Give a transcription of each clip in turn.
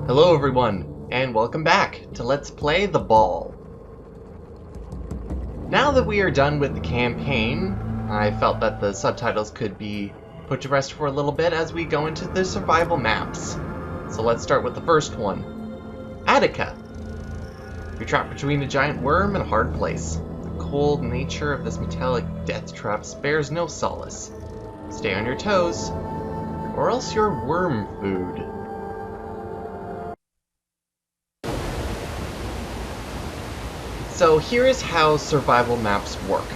Hello everyone, and welcome back to Let's Play The Ball. Now that we are done with the campaign, I felt that the subtitles could be put to rest for a little bit as we go into the survival maps. So let's start with the first one. Atica. You're trapped between a giant worm and a hard place. The cold nature of this metallic death trap spares no solace. Stay on your toes, or else you're worm food. So here is how survival maps work.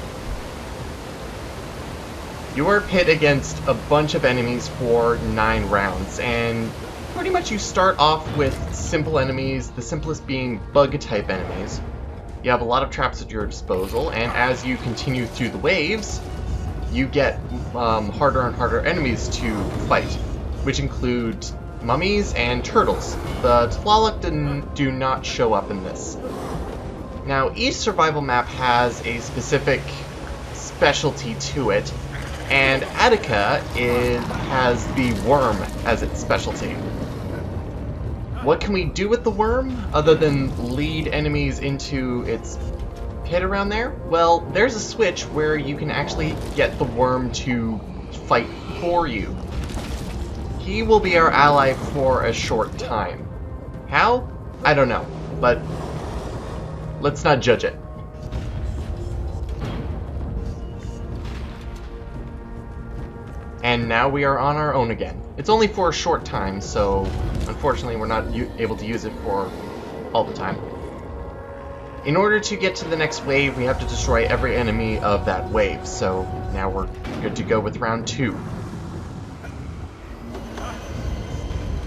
You are pit against a bunch of enemies for 9 rounds, and pretty much you start off with simple enemies, the simplest being bug-type enemies. You have a lot of traps at your disposal, and as you continue through the waves, you get harder and harder enemies to fight, which include mummies and turtles. The Tlaloc do not show up in this. Now, each survival map has a specific specialty to it, and Atica has the worm as its specialty. What can we do with the worm, other than lead enemies into its pit around there? Well, there's a switch where you can actually get the worm to fight for you. He will be our ally for a short time. How? I don't know, but let's not judge it. And now we are on our own again. It's only for a short time, so unfortunately we're not able to use it for all the time. In order to get to the next wave, we have to destroy every enemy of that wave, so now we're good to go with round 2.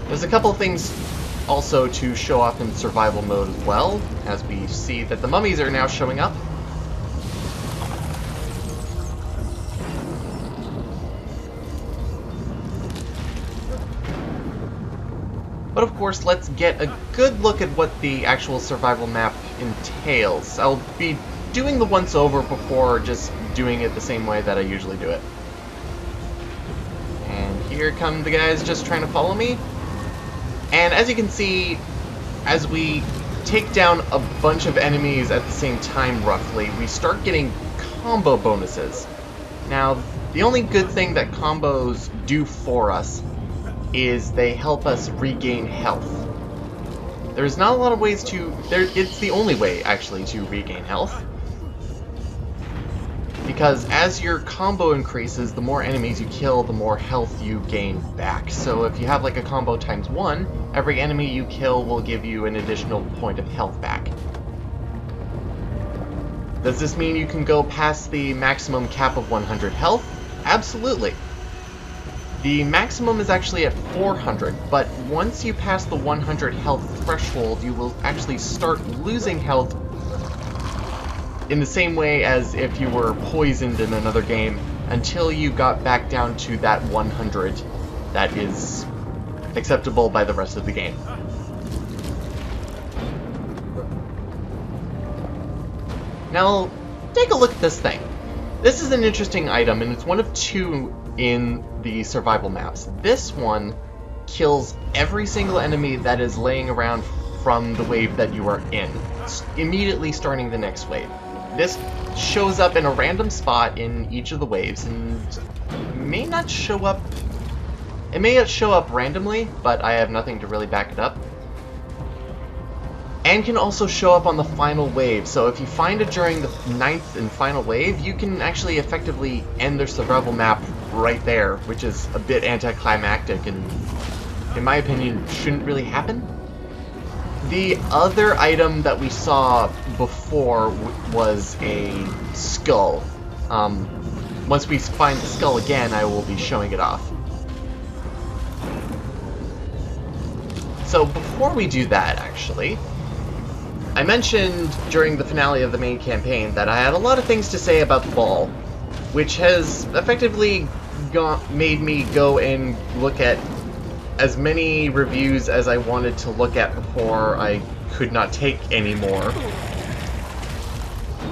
There's a couple of things also to show off in survival mode as well, as we see that the mummies are now showing up. But of course, let's get a good look at what the actual survival map entails. I'll be doing the once over before just doing it the same way that I usually do it. And here come the guys just trying to follow me. And as you can see, as we take down a bunch of enemies at the same time, roughly, we start getting combo bonuses. Now, the only good thing that combos do for us is they help us regain health. There's not a lot of ways to... it's the only way, actually, to regain health. Because as your combo increases, the more enemies you kill, the more health you gain back. So if you have like a combo times 1, every enemy you kill will give you an additional point of health back. Does this mean you can go past the maximum cap of 100 health? Absolutely. The maximum is actually at 400, but once you pass the 100 health threshold, you will actually start losing health in the same way as if you were poisoned in another game, until you got back down to that 100 that is acceptable by the rest of the game. Now, take a look at this thing. This is an interesting item, and it's one of 2 in the survival maps. This one kills every single enemy that is laying around from the wave that you are in, immediately starting the next wave. This shows up in a random spot in each of the waves, and may not show up... It may show up randomly, but I have nothing to really back it up. And can also show up on the final wave, so if you find it during the 9th and final wave, you can actually effectively end their survival map right there, which is a bit anticlimactic and, in my opinion, shouldn't really happen. The other item that we saw before was a skull. Once we find the skull again, I will be showing it off. So before we do that, actually, I mentioned during the finale of the main campaign that I had a lot of things to say about the ball, which has effectively made me go and look at as many reviews as I wanted to look at before I could not take anymore,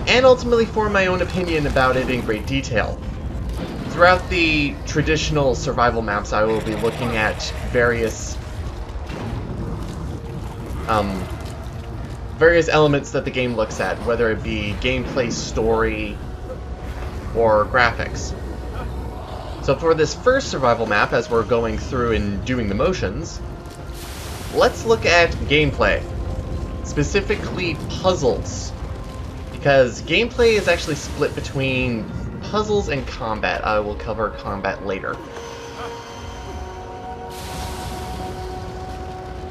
and ultimately form my own opinion about it in great detail. Throughout the traditional survival maps, I will be looking at various various elements that the game looks at, whether it be gameplay, story, or graphics. So for this first survival map, as we're going through and doing the motions, let's look at gameplay, specifically puzzles, because gameplay is actually split between puzzles and combat. I will cover combat later.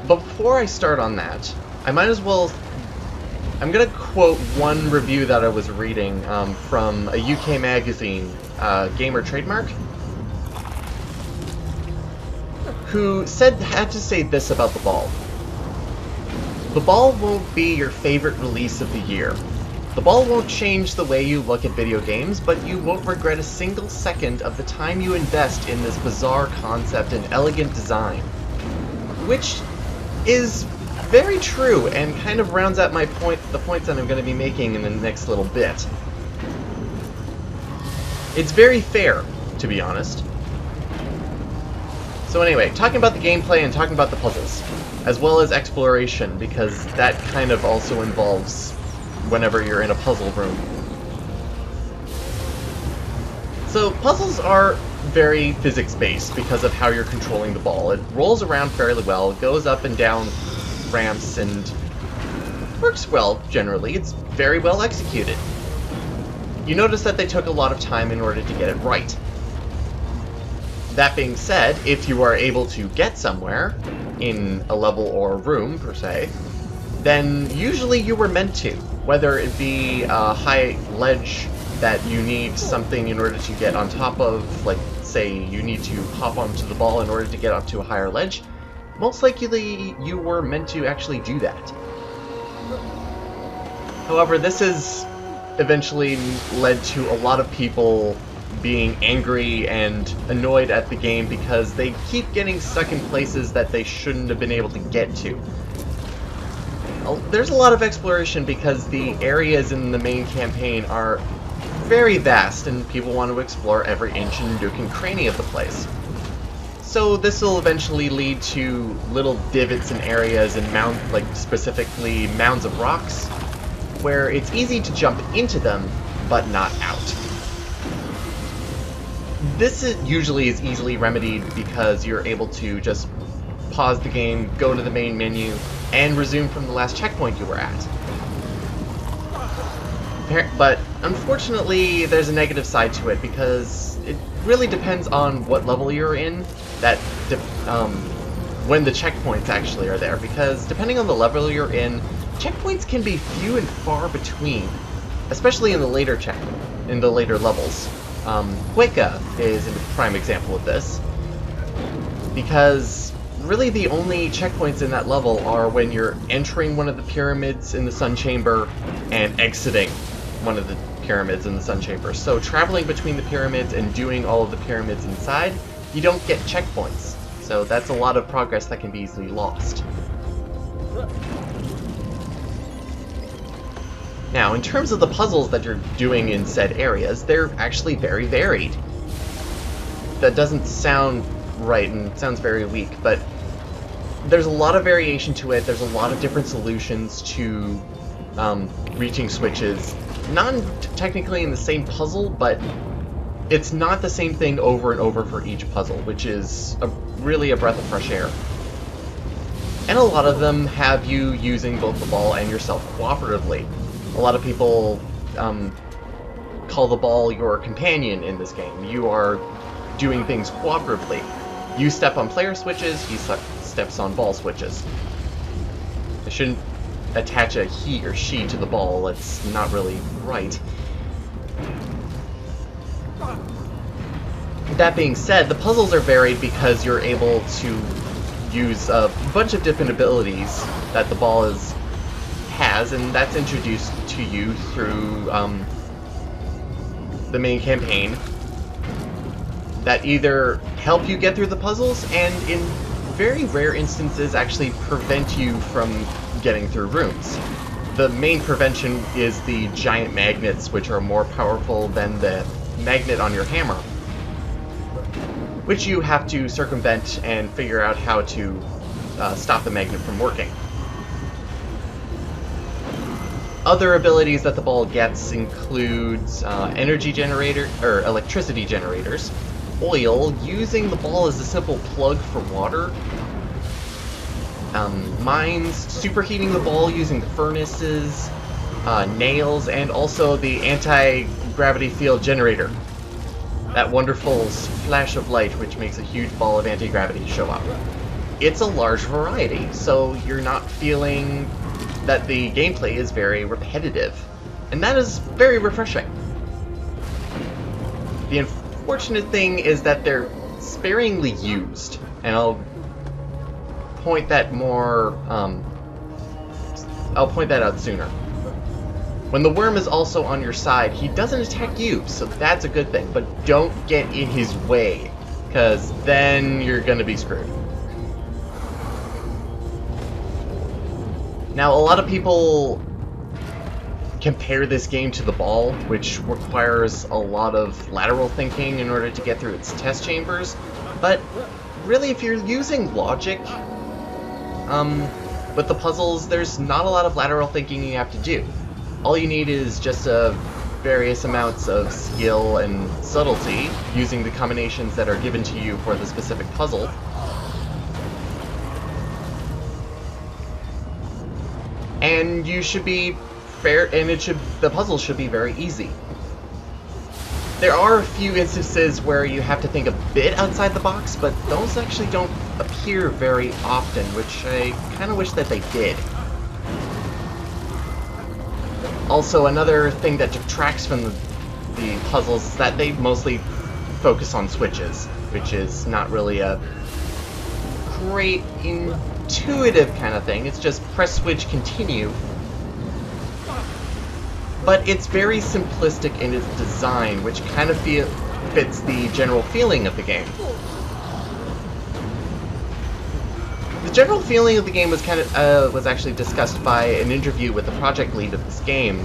But before I start on that, I might as well... I'm going to quote one review that I was reading from a UK magazine, Gamer Trademark, who had to say this about the ball. The ball won't be your favorite release of the year. The ball won't change the way you look at video games, but you won't regret a single second of the time you invest in this bizarre concept and elegant design. Which is very true, and kind of rounds out the points that I'm going to be making in the next little bit. It's very fair, to be honest. So anyway, talking about the gameplay and talking about the puzzles, as well as exploration, because that kind of also involves whenever you're in a puzzle room. So puzzles are very physics-based because of how you're controlling the ball. It rolls around fairly well, goes up and down ramps, and works well, generally. It's very well executed. You notice that they took a lot of time in order to get it right. That being said, if you are able to get somewhere, in a level or a room, per se, then usually you were meant to. Whether it be a high ledge that you need something in order to get on top of, like, say, you need to hop onto the ball in order to get up to a higher ledge, most likely you were meant to actually do that. However, this has eventually led to a lot of people being angry and annoyed at the game because they keep getting stuck in places that they shouldn't have been able to get to. There's a lot of exploration because the areas in the main campaign are very vast and people want to explore every inch and nook and cranny of the place. So this will eventually lead to little divots and areas and specifically mounds of rocks, where it's easy to jump into them, but not out. This usually is easily remedied because you're able to just pause the game, go to the main menu, and resume from the last checkpoint you were at. But unfortunately, there's a negative side to it because it really depends on what level you're in, when the checkpoints actually are there, because depending on the level you're in, checkpoints can be few and far between, especially in the later levels. Wicca is a prime example of this, because really the only checkpoints in that level are when you're entering one of the pyramids in the Sun Chamber and exiting one of the pyramids in the Sun Chamber. So traveling between the pyramids and doing all of the pyramids inside, you don't get checkpoints. So that's a lot of progress that can be easily lost. Now, in terms of the puzzles that you're doing in said areas, they're actually very varied. That doesn't sound right and sounds very weak, but there's a lot of variation to it. There's a lot of different solutions to reaching switches. Not technically in the same puzzle, but it's not the same thing over and over for each puzzle, which is really a breath of fresh air. And a lot of them have you using both the ball and yourself cooperatively. A lot of people call the ball your companion in this game. You are doing things cooperatively. You step on player switches, he steps on ball switches. I shouldn't attach a he or she to the ball, it's not really right. That being said, the puzzles are varied because you're able to use a bunch of different abilities that the ball has, and that's introduced to you through the main campaign, that either help you get through the puzzles and in very rare instances actually prevent you from getting through rooms. The main prevention is the giant magnets, which are more powerful than the magnet on your hammer, which you have to circumvent and figure out how to stop the magnet from working. Other abilities that the ball gets includes energy generator or electricity generators, oil, using the ball as a simple plug for water, mines, superheating the ball using the furnaces, nails, and also the anti-gravity field generator. That wonderful flash of light which makes a huge ball of anti-gravity show up. It's a large variety, so you're not feeling that the gameplay is very repetitive. And that is very refreshing. The unfortunate thing is that they're sparingly used, and I'll point that out sooner. When the worm is also on your side, he doesn't attack you, so that's a good thing, but don't get in his way, because then you're gonna be screwed. Now, a lot of people compare this game to the ball, which requires a lot of lateral thinking in order to get through its test chambers, but really, if you're using logic with the puzzles, there's not a lot of lateral thinking you have to do. All you need is just various amounts of skill and subtlety using the combinations that are given to you for the specific puzzle. And you should be fair, and the puzzle should be very easy. There are a few instances where you have to think a bit outside the box, but those actually don't appear very often, which I kind of wish that they did. Also, another thing that detracts from the puzzles is that they mostly focus on switches, which is not really a great intuitive kind of thing. It's just press switch continue. But it's very simplistic in its design, which kind of fits the general feeling of the game. The general feeling of the game was was actually discussed by an interview with the project lead of this game,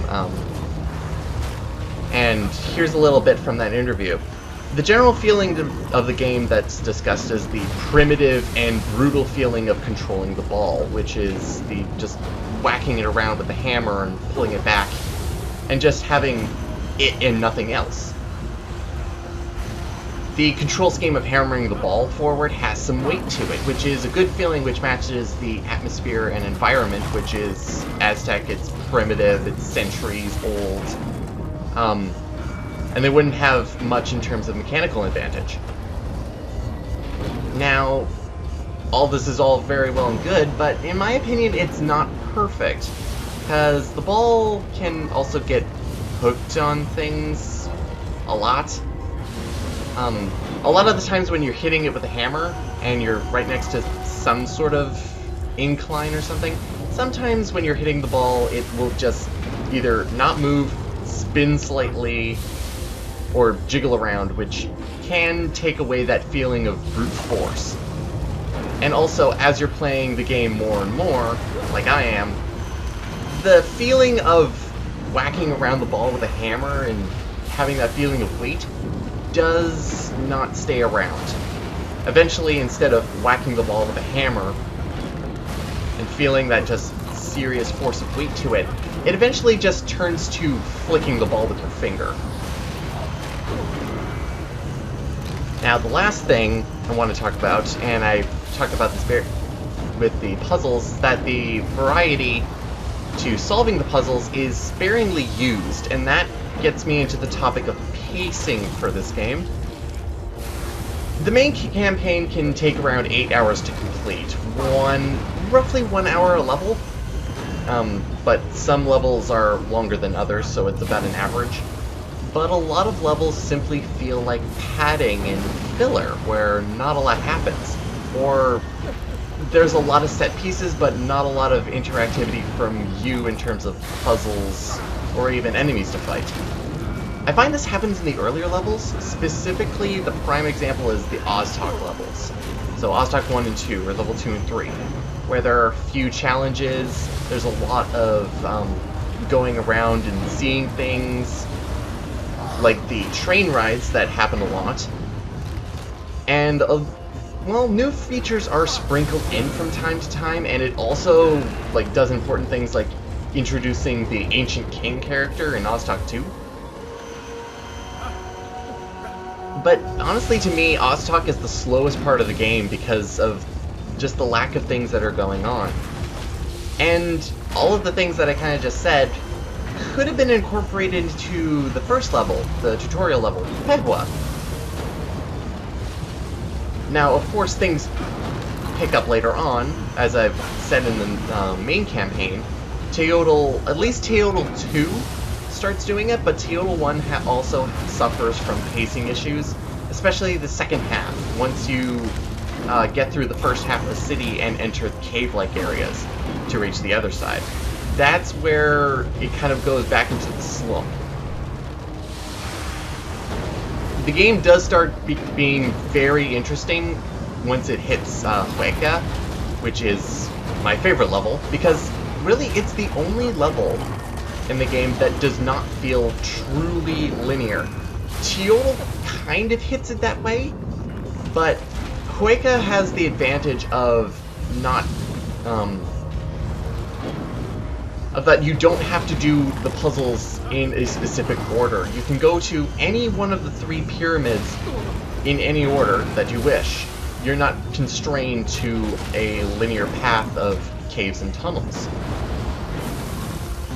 and here's a little bit from that interview. The general feeling of the game that's discussed is the primitive and brutal feeling of controlling the ball, which is the just whacking it around with the hammer and pulling it back, and just having it and nothing else. The control scheme of hammering the ball forward has some weight to it, which is a good feeling, which matches the atmosphere and environment, which is Aztec. It's primitive, it's centuries old, and they wouldn't have much in terms of mechanical advantage. Now, all this is all very well and good, but in my opinion, it's not perfect, because the ball can also get hooked on things a lot. A lot of the times when you're hitting it with a hammer and you're right next to some sort of incline or something, sometimes when you're hitting the ball, it will just either not move, spin slightly, or jiggle around, which can take away that feeling of brute force. And also, as you're playing the game more and more, like I am, the feeling of whacking around the ball with a hammer and having that feeling of weight does not stay around. Eventually, instead of whacking the ball with a hammer and feeling that just serious force of weight to it, it eventually just turns to flicking the ball with your finger. Now, the last thing I want to talk about, and I talked about this with the puzzles, is that the variety to solving the puzzles is sparingly used, and that gets me into the topic of pacing for this game. The main campaign can take around 8 hours to complete, roughly 1 hour a level, but some levels are longer than others, so it's about an average. But a lot of levels simply feel like padding and filler, where not a lot happens, or there's a lot of set pieces, but not a lot of interactivity from you in terms of puzzles or even enemies to fight. I find this happens in the earlier levels. Specifically, the prime example is the Oztok levels. So Oztok 1 and 2, or level 2 and 3, where there are a few challenges, there's a lot of going around and seeing things, like the train rides that happen a lot, and well, new features are sprinkled in from time to time, and it also does important things like introducing the Ancient King character in Oztok 2. But honestly, to me, Oztok is the slowest part of the game because of just the lack of things that are going on. And all of the things that I kind of just said could have been incorporated into the first level, the tutorial level, Pehua. Now, of course, things pick up later on, as I've said in the main campaign. At least Teodal 2 starts doing it, but Teodal 1 also suffers from pacing issues, especially the second half, once you get through the first half of the city and enter the cave-like areas to reach the other side. That's where it kind of goes back into the slump. The game does start being very interesting once it hits Hueca, which is my favorite level, because really it's the only level in the game that does not feel truly linear. Teodal kind of hits it that way, but Hueca has the advantage of not, of that you don't have to do the puzzles in a specific order. You can go to any one of the 3 pyramids in any order that you wish. You're not constrained to a linear path of caves and tunnels.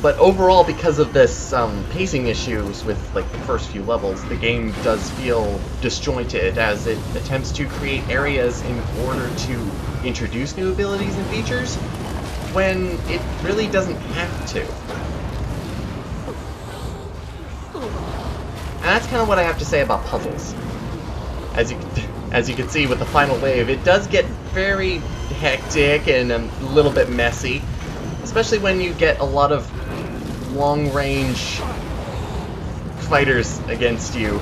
But overall, because of this pacing issues with like the first few levels, the game does feel disjointed as it attempts to create areas in order to introduce new abilities and features when it really doesn't have to. And that's kind of what I have to say about puzzles. As you can see with the final wave, it does get very hectic and a little bit messy, especially when you get a lot of long-range fighters against you.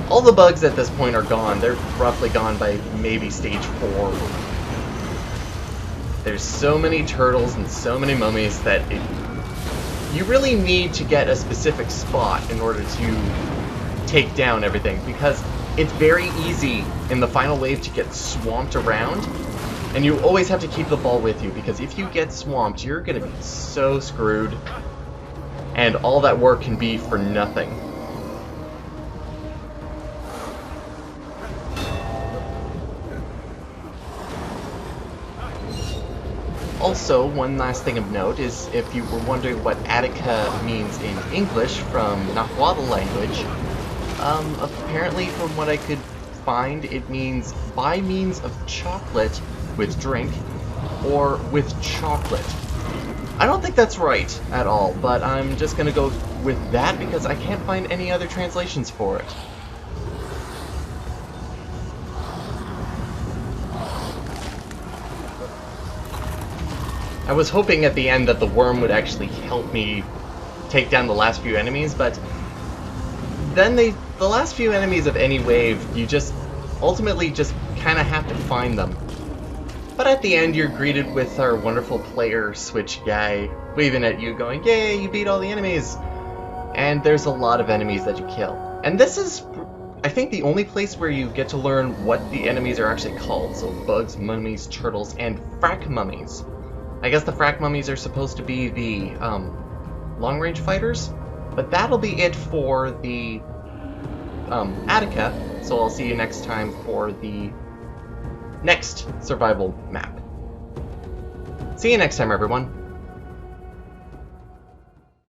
All the bugs at this point are gone. They're roughly gone by maybe stage 4. There's so many turtles and so many mummies that you really need to get a specific spot in order to take down everything, because it's very easy in the final wave to get swamped around, and you always have to keep the ball with you, because if you get swamped, you're gonna be so screwed, and all that work can be for nothing. Also, one last thing of note is, if you were wondering what Atica means in English from Nahuatl language, apparently from what I could find, it means by means of chocolate with drink, or with chocolate. I don't think that's right at all, but I'm just gonna go with that because I can't find any other translations for it. I was hoping at the end that the worm would actually help me take down the last few enemies, but then the last few enemies of any wave, you just ultimately just kind of have to find them. But at the end, you're greeted with our wonderful player switch guy waving at you going, "Yay, you beat all the enemies!" And there's a lot of enemies that you kill. And this is, I think, the only place where you get to learn what the enemies are actually called. So bugs, mummies, turtles, and frack mummies. I guess the frack mummies are supposed to be the long-range fighters, but that'll be it for the Atica, so I'll see you next time for the next survival map. See you next time, everyone.